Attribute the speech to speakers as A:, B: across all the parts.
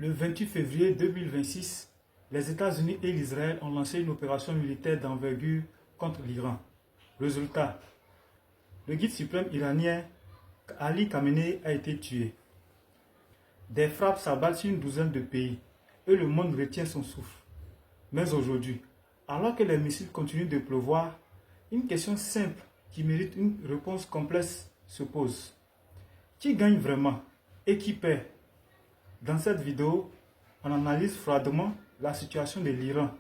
A: Le 28 février 2026, les États-Unis et l'Israël ont lancé une opération militaire d'envergure contre l'Iran. Résultat, le guide suprême iranien Ali Khamenei a été tué. Des frappes s'abattent sur une douzaine de pays et le monde retient son souffle. Mais aujourd'hui, alors que les missiles continuent de pleuvoir, une question simple qui mérite une réponse complexe se pose. Qui gagne vraiment et qui perd? Dans cette vidéo, on analyse froidement la situation de l'Iran,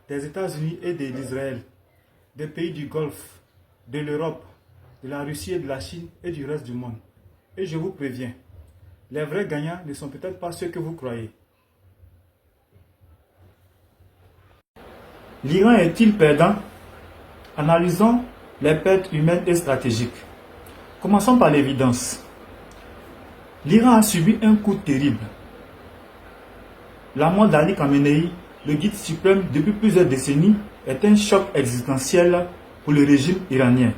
A: des États-Unis et de l'Israël, des pays du Golfe, de l'Europe, de la Russie et de la Chine et du reste du monde. Et je vous préviens, les vrais gagnants ne sont peut-être pas ceux que vous croyez. L'Iran est-il perdant? Analysons les pertes humaines et stratégiques. Commençons par l'évidence. L'Iran a subi un coup terrible. La mort d'Ali Khamenei, le guide suprême depuis plusieurs décennies, est un choc existentiel pour le régime iranien.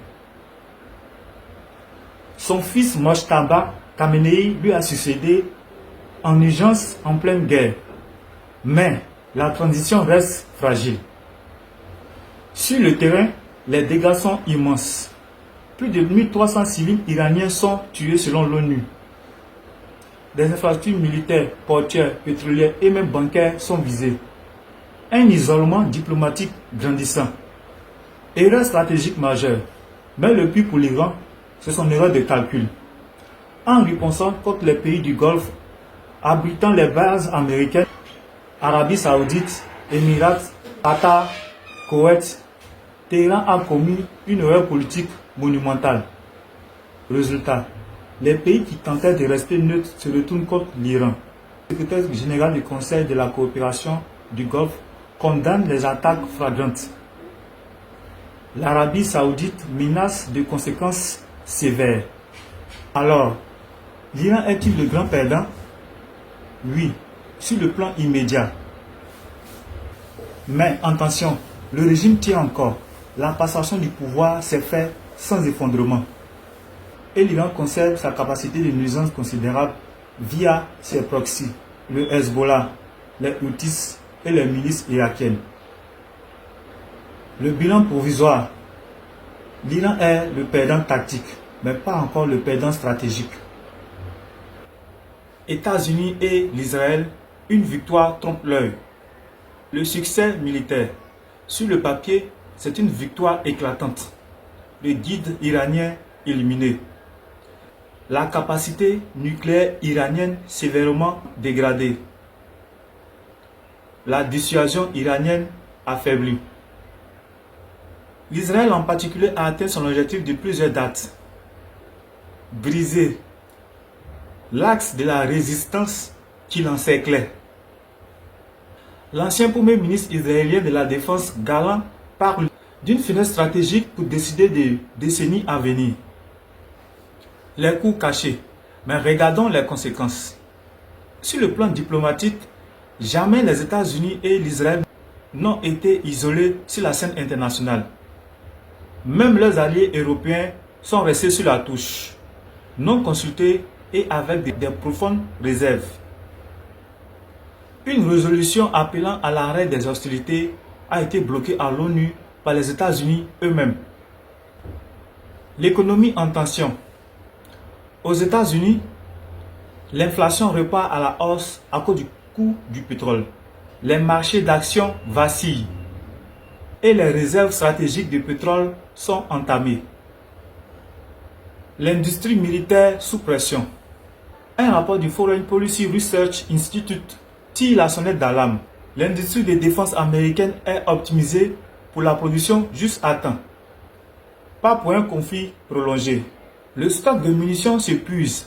A: Son fils Mojtaba Khamenei lui a succédé en urgence en pleine guerre. Mais la transition reste fragile. Sur le terrain, les dégâts sont immenses. Plus de 1300 civils iraniens sont tués selon l'ONU. Des infrastructures militaires, portuaires, pétrolières et même bancaires sont visées. Un isolement diplomatique grandissant. Erreur stratégique majeure. Mais le pire pour l'Iran, c'est son erreur de calcul. En répondant contre les pays du Golfe, abritant les bases américaines, Arabie Saoudite, Émirats, Qatar, Koweït, Téhéran a commis une erreur politique monumentale. Résultat, les pays qui tentaient de rester neutres se retournent contre l'Iran. Le secrétaire général du Conseil de la coopération du Golfe condamne les attaques flagrantes. L'Arabie Saoudite menace de conséquences sévères. Alors, l'Iran est-il le grand perdant? Oui, sur le plan immédiat. Mais attention, le régime tient encore. La passation du pouvoir s'est faite sans effondrement. Et l'Iran conserve sa capacité de nuisance considérable via ses proxys, le Hezbollah, les Houthis et les milices irakiennes. Le bilan provisoire. L'Iran est le perdant tactique, mais pas encore le perdant stratégique. États-Unis et l'Israël, une victoire trompe l'œil. Le succès militaire. Sur le papier, c'est une victoire éclatante. Le guide iranien éliminé. La capacité nucléaire iranienne sévèrement dégradée. La dissuasion iranienne affaiblie. L'Israël en particulier a atteint son objectif de plusieurs dates. Briser l'axe de la résistance qui l'encerclait. L'ancien premier ministre israélien de la Défense, Gallant, parle d'une fenêtre stratégique pour décider des décennies à venir. Les coups cachés, mais regardons les conséquences. Sur le plan diplomatique, jamais les États-Unis et l'Israël n'ont été isolés sur la scène internationale. Même leurs alliés européens sont restés sur la touche, non consultés et avec des profondes réserves. Une résolution appelant à l'arrêt des hostilités a été bloquée à l'ONU par les États-Unis eux-mêmes. L'économie en tension. Aux États-Unis, l'inflation repart à la hausse à cause du coût du pétrole. Les marchés d'actions vacillent et les réserves stratégiques de pétrole sont entamées. L'industrie militaire sous pression. Un rapport du Foreign Policy Research Institute tire la sonnette d'alarme. L'industrie de défense américaine est optimisée pour la production juste à temps, pas pour un conflit prolongé. Le stock de munitions s'épuise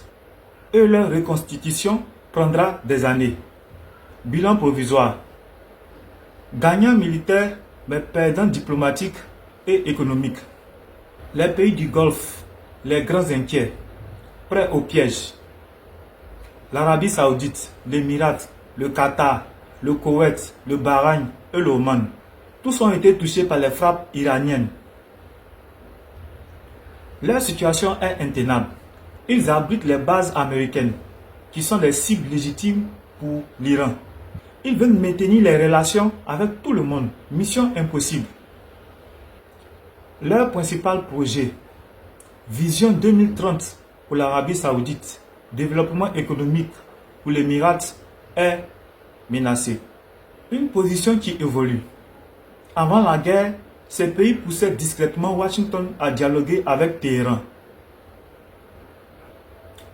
A: et leur reconstitution prendra des années. Bilan provisoire. Gagnant militaire, mais perdant diplomatique et économique. Les pays du Golfe, les grands inquiets, prêts au piège. L'Arabie Saoudite, l'Émirat, le Qatar, le Koweït, le Bahreïn et l'Oman. Tous ont été touchés par les frappes iraniennes. Leur situation est intenable. Ils abritent les bases américaines, qui sont des cibles légitimes pour l'Iran. Ils veulent maintenir les relations avec tout le monde. Mission impossible. Leur principal projet, Vision 2030 pour l'Arabie Saoudite, développement économique pour l'Émirat, est menacé. Une position qui évolue. Avant la guerre, ces pays poussaient discrètement Washington à dialoguer avec Téhéran.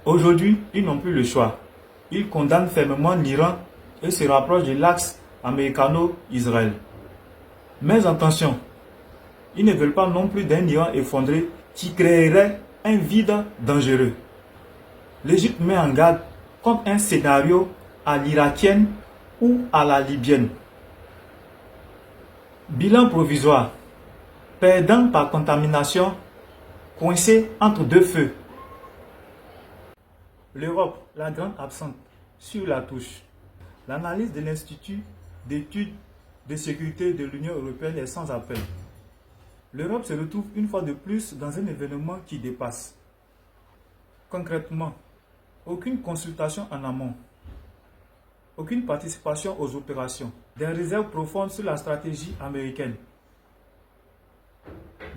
A: Aujourd'hui, ils n'ont plus le choix. Ils condamnent fermement l'Iran et se rapprochent de l'axe américano-israël. Mais attention, ils ne veulent pas non plus d'un Iran effondré qui créerait un vide dangereux. L'Égypte met en garde contre un scénario à l'irakienne ou à la libyenne. Bilan provisoire. Perdant par contamination, coincé entre deux feux. L'Europe, la grande absente, sur la touche. L'analyse de l'Institut d'études de sécurité de l'Union européenne est sans appel. L'Europe se retrouve une fois de plus dans un événement qui dépasse. Concrètement, aucune consultation en amont, aucune participation aux opérations, des réserves profondes sur la stratégie américaine,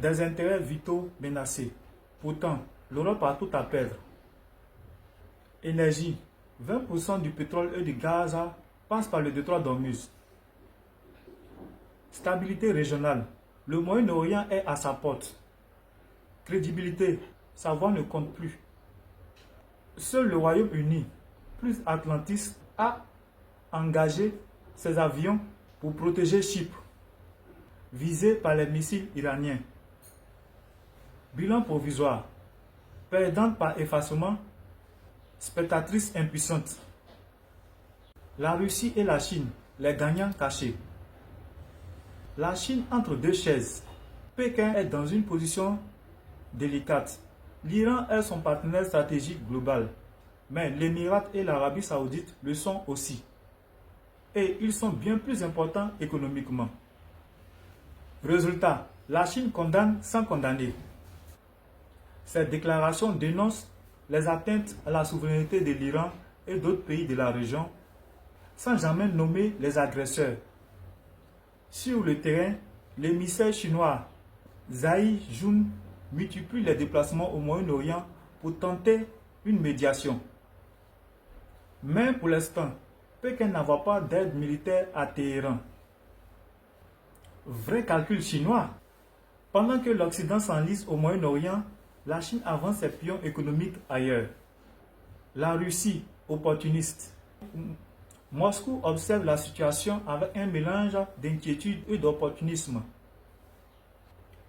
A: des intérêts vitaux menacés. Pourtant, l'Europe a tout à perdre. Énergie. 20% du pétrole et du gaz passe par le détroit d'Ormuz. Stabilité régionale. Le Moyen-Orient est à sa porte. Crédibilité. Sa voix ne compte plus. Seul le Royaume-Uni, plus atlantiste, a engagé ses avions pour protéger Chypre, visé par les missiles iraniens. Bilan provisoire. Perdante par effacement, spectatrice impuissante. La Russie et la Chine, les gagnants cachés. La Chine entre deux chaises. Pékin est dans une position délicate. L'Iran est son partenaire stratégique global. Mais l'Émirat et l'Arabie Saoudite le sont aussi. Et ils sont bien plus importants économiquement. Résultat, la Chine condamne sans condamner. Cette déclaration dénonce les atteintes à la souveraineté de l'Iran et d'autres pays de la région, sans jamais nommer les agresseurs. Sur le terrain, l'émissaire chinois Zhai Jun multiplie les déplacements au Moyen-Orient pour tenter une médiation. Mais pour l'instant, Pékin n'envoie pas d'aide militaire à Téhéran. Vrai calcul chinois. Pendant que l'Occident s'enlise au Moyen-Orient, la Chine avance ses pions économiques ailleurs. La Russie, opportuniste. Moscou observe la situation avec un mélange d'inquiétude et d'opportunisme.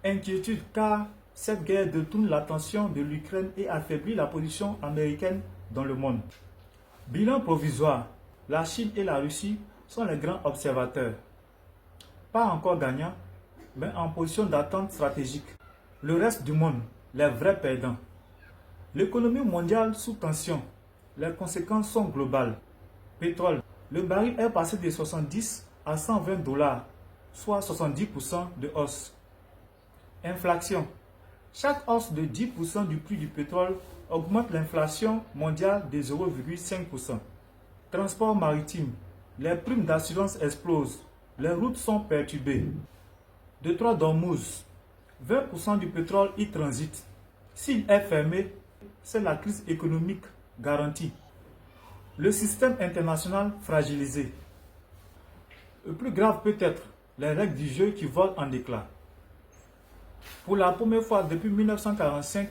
A: Inquiétude car cette guerre détourne l'attention de l'Ukraine et affaiblit la position américaine dans le monde. Bilan provisoire. La Chine et la Russie sont les grands observateurs. Pas encore gagnants, mais en position d'attente stratégique. Le reste du monde, les vrais perdants. L'économie mondiale sous tension. Les conséquences sont globales. Pétrole. Le baril est passé de 70 à 120 $, soit 70% de hausse. Inflation. Chaque hausse de 10% du prix du pétrole augmente l'inflation mondiale de 0,5%. Transport maritime. Les primes d'assurance explosent. Les routes sont perturbées. Détroit d'Ormuz. 20% du pétrole y transite. S'il est fermé, c'est la crise économique garantie. Le système international fragilisé. Le plus grave peut-être, les règles du jeu qui volent en éclats. Pour la première fois depuis 1945,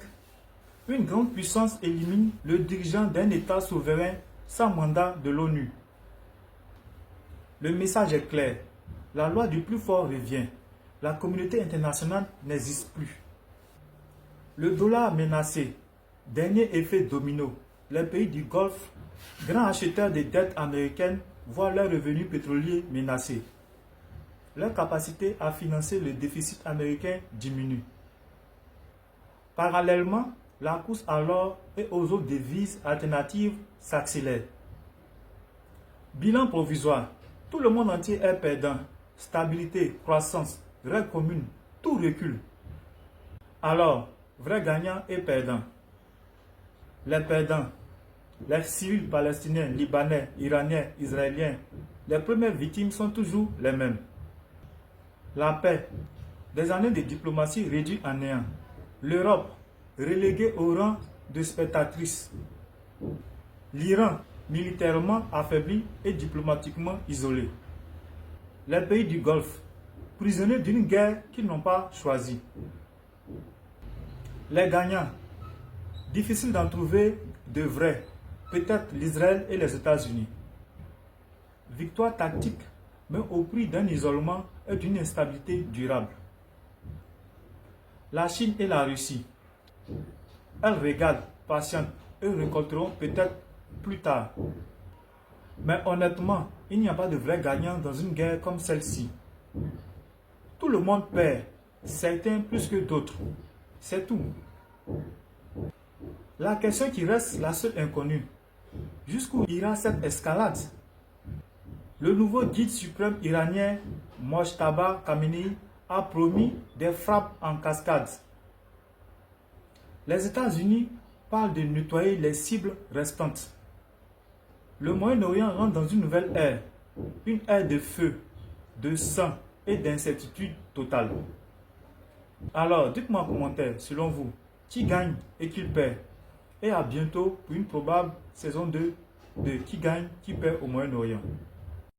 A: une grande puissance élimine le dirigeant d'un État souverain sans mandat de l'ONU. Le message est clair. La loi du plus fort revient. La communauté internationale n'existe plus. Le dollar menacé. Dernier effet domino. Les pays du Golfe, grands acheteurs de dettes américaines, voient leurs revenus pétroliers menacés. Leur capacité à financer le déficit américain diminue. Parallèlement, la course à l'or et aux autres devises alternatives s'accélère. Bilan provisoire. Tout le monde entier est perdant. Stabilité, croissance, règles communes, tout recule. Alors, vrais gagnants et perdants. Les perdants. Les civils palestiniens, libanais, iraniens, israéliens, les premières victimes sont toujours les mêmes. La paix, des années de diplomatie réduites en néant. L'Europe, reléguée au rang de spectatrice. L'Iran, militairement affaibli et diplomatiquement isolé. Les pays du Golfe, prisonniers d'une guerre qu'ils n'ont pas choisie. Les gagnants, difficile d'en trouver de vrais, peut-être l'Israël et les États-Unis. Victoire tactique, mais au prix d'un isolement et d'une instabilité durable. La Chine et la Russie, elles regardent, patientent et récolteront peut-être plus tard. Mais honnêtement, il n'y a pas de vrai gagnant dans une guerre comme celle-ci. Tout le monde perd, certains plus que d'autres. C'est tout. La question qui reste la seule inconnue. Jusqu'où ira cette escalade? Le nouveau guide suprême iranien, Mojtaba Khamenei, a promis des frappes en cascade. Les États-Unis parlent de nettoyer les cibles restantes. Le Moyen-Orient rentre dans une nouvelle ère, une ère de feu, de sang et d'incertitude totale. Alors, dites-moi en commentaire, selon vous, qui gagne et qui perd? Et à bientôt pour une probable saison 2 de Qui gagne, qui perd au Moyen-Orient.